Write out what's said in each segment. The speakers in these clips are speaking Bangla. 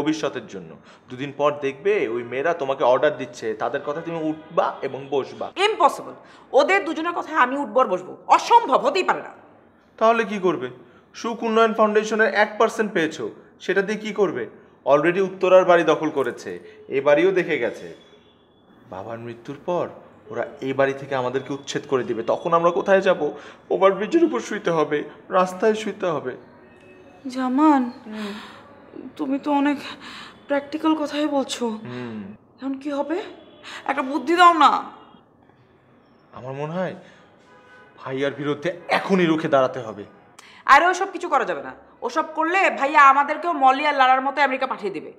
ভবিষ্যতের জন্য। দুদিন পর দেখবে ওই মেয়েরা তোমাকে অর্ডার দিচ্ছে, তাদের কথা তুমি উঠবা এবং বসবা। ইম্পসিবল, ওদের দুজনের কথায় আমি উঠবো আর বসবো, অসম্ভব, হতেই পারে না। তাহলে কি করবে? সুখ উন্নয়ন ফাউন্ডেশনের 1% পেয়েছো, সেটা দিয়ে কি করবে? অলরেডি উত্তরার বাড়ি দখল করেছে, এ বাড়িও দেখে গেছে। বাবার মৃত্যুর পর ওরা এই বাড়ি থেকে আমাদেরকে উচ্ছেদ করে দিবে, তখন আমরা কোথায় যাব? ওভারব্রিজের উপর শুইতে হবে, রাস্তায় শুইতে হবে। জামান, তুমি তো অনেক প্র্যাকটিক্যাল কথাই বলছো। এখন কি হবে? একটা বুদ্ধি দাও না। আমার মনে হয় ভাইয়ার বিরুদ্ধে এখনই রুখে দাঁড়াতে হবে। আরে ওসব কিছু করা যাবে না, ওসব করলে ভাইয়া আমাদেরকেও মলি আর লারার মতো আমেরিকা পাঠিয়ে দিবে।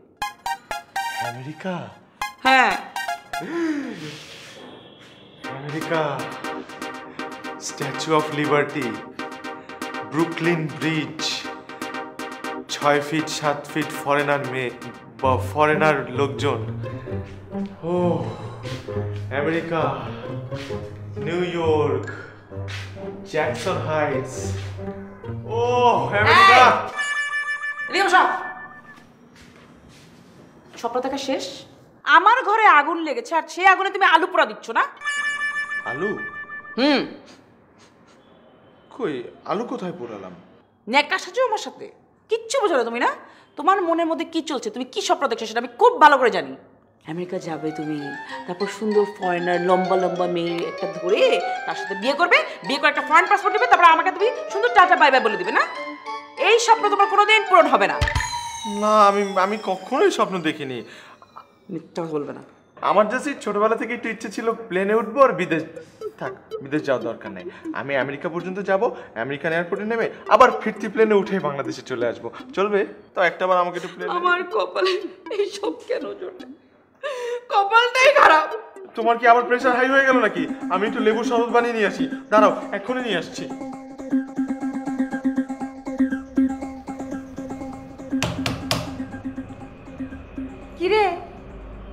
আমেরিকা? হ্যাঁ, America, statue of liberty, Brooklyn bridge, 6 feet 7 feet foreigner মেয়ে বা ফরেনার লোকজন। ও America, New York, Jackson Heights. ও আমেরিকা। স্বপ্ন দেখা শেষ? আমার ঘরে আগুন লেগেছে আর সেই আগুনে তুমি আলু পোড়া দিচ্ছ না? আলু? কই আলু কোথায় পোড়ালাম? নেকা সাজো আমার সাথে, কিচ্ছু বোঝো না তুমি না। তোমার মনের মধ্যে কি চলছে, তুমি কি স্বপ্ন দেখছো সেটা আমি খুব ভালো করে জানি। আমেরিকা যাবে তুমি, তারপর সুন্দর ফরেনার লম্বা লম্বা মেয়ে একটা ধরে তার সাথে বিয়ে করবে, বিয়ে করে একটা ফরেন পাসপোর্ট দিবে, তারপর আমাকে তুমি সুন্দর টাটা বাই বাই বলে দিবে না? এই স্বপ্ন তোমার কোনোদিন পূরণ হবে না। না, আমি কখনোই স্বপ্ন দেখিনি। মিথ্যা বলবে না। আমার জাস্ট ছোটবেলা থেকে একটু ইচ্ছে ছিল প্লেনে উঠবো আর বিদেশ। থাক, বিদেশ যাওয়ার দরকার নেই, আমি আমেরিকা পর্যন্ত যাব, আমেরিকান এয়ারপোর্টে নেমে আবার ফিরতি প্লেনে উঠে বাংলাদেশে চলে আসবো। চলবে তো? একটাবার আমাকে একটু প্লেনে। আমার কপালে এইসব কেন জোটে? কপালটাই খারাপ। তোমার কি আবার প্রেশার হাই হয়ে গেল নাকি? আমি একটু লেবু শরবত বানিয়ে নিয়ে আসি, দাঁড়াও, এক্ষুনি নিয়ে আসছি। কিরে,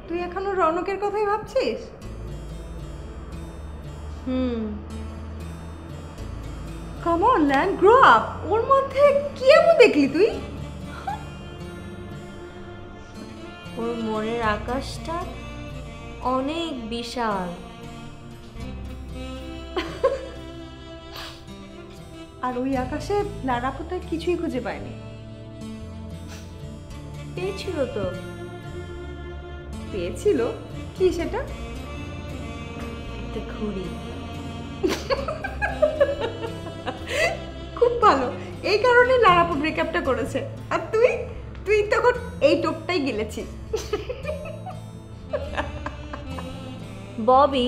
তুই এখনো রৌনকের কথাই ভাবছিস? Come on man, grow up. ওর মধ্যে কি এমন দেখলি তুই? ওর মনের আকাশটা অনেক বিশাল। আর ওই আকাশে লারাপুতার কিছুই খুঁজে পায়নি। পেয়েছিল তো। পেয়েছিল? কি সেটা? একটা ঘুড়ি। খুব ভালো, এই কারণে লারাপু ব্রেকআপটা করেছে। আর তুই তুই তখন এই টোপটাই গিলেছিস। ববি